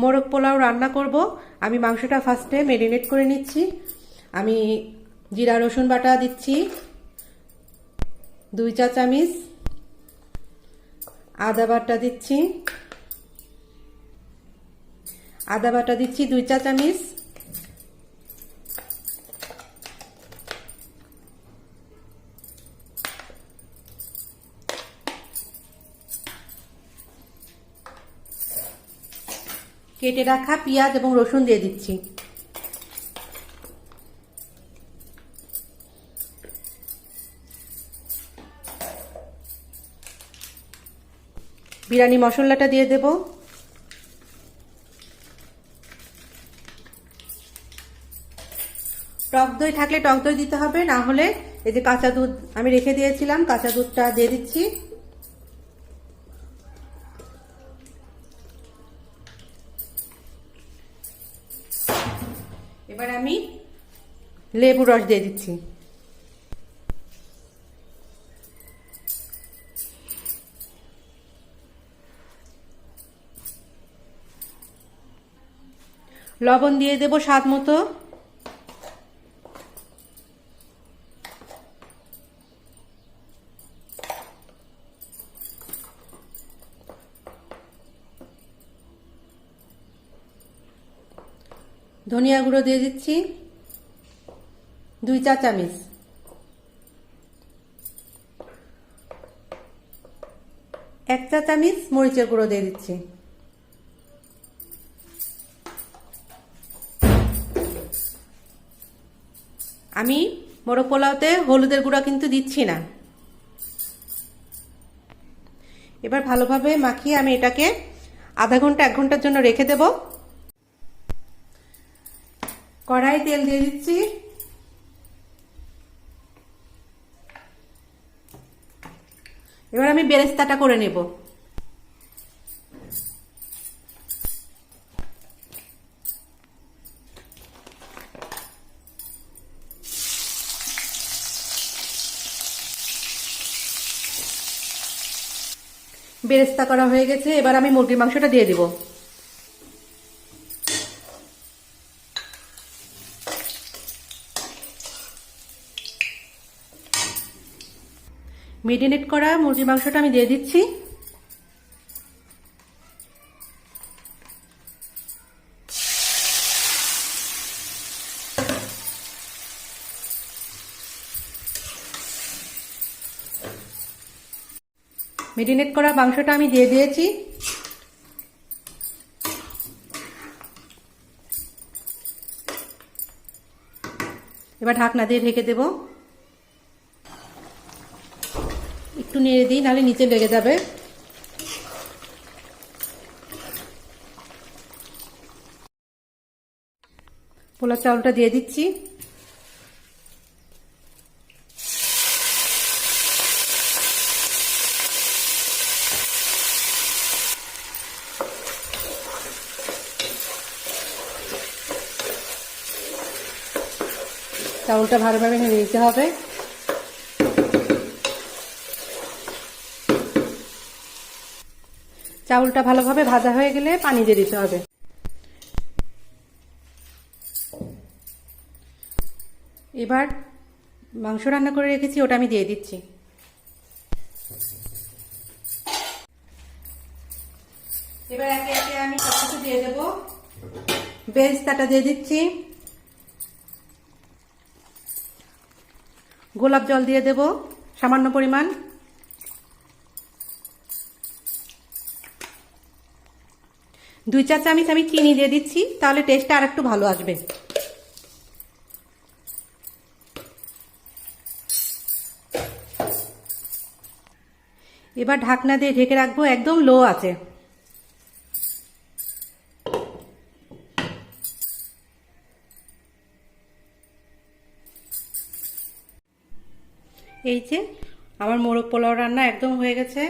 মোরগ পোলাও রান্না করব। আমি মাংসটা ফার্স্টে মেরিনেট করে নিচ্ছি। আমি জিরা রসুন বাটা দিচ্ছি 2 চা চামচ, আদা বাটা দিচ্ছি 2 চা চামচ, কেটে রাখা পেঁয়াজ এবং রসুন দিয়ে দিচ্ছি। বিরিয়ানি মশলাটা দিয়ে দেব। টক দই থাকলে টক দই দিতে হবে, না হলে এই যে কাঁচা দুধ আমি রেখে দিয়েছিলাম, কাঁচা দুধটা দিয়ে দিচ্ছি। এবার আমি লেবু রস দিয়ে দিচ্ছি। লবণ দিয়ে দেব স্বাদ মতো। ধনিয়া গুঁড়ো দিয়ে দিচ্ছি 2 চা চামচ। 1 চা চামচ মরিচের গুঁড়ো দিয়ে দিচ্ছি। আমি মোরগ পোলাওতে হলুদের গুঁড়া কিন্তু দিচ্ছি না। এবার ভালোভাবে মাখিয়ে আমি এটাকে আধা ঘন্টা 1 ঘন্টার জন্য রেখে দেব। কড়াই তেল দিয়ে দিচ্ছি। এবার আমি বেরেস্তাটা করে নেব। বেরেস্তা করা হয়ে গেছে, এবার আমি মুরগির মাংসটা দিয়ে দিব। মেরিনেট করা মুরগির মাংসটা আমি দিয়ে দিচ্ছি। মেরিনেট করা মাংসটা আমি দিয়ে দিয়েছি। এবার ঢাকনা দিয়ে ঢেকে দেব। একটু নেড়ে দিই, নাহলে নিচে লেগে যাবে। পোলাও চাউলটা দিয়ে দিচ্ছি। চাউলটা ভালোভাবে নেড়ে দিতে হবে। চাউলটা ভালোভাবে ভাজা হয়ে গেলে পানি দিয়ে দিতে হবে। এবার মাংস রান্না করে রেখেছি, ওটা আমি দিয়ে দিচ্ছি। এবার একে একে আমি সবকিছু দিয়ে দেব। বেরেস্তাটা দিয়ে দিচ্ছি। গোলাপ জল দিয়ে দেব সামান্য পরিমাণ। দুই চা চামচ আমি চিনি দিয়ে দিচ্ছি, তাহলে টেস্টটা আর একটু ভালো আসবে। এবার ঢাকনা দিয়ে ঢেকে রাখবো, একদম লো আছে। এই যে আমার মোরগ পোলাও রান্না একদম হয়ে গেছে।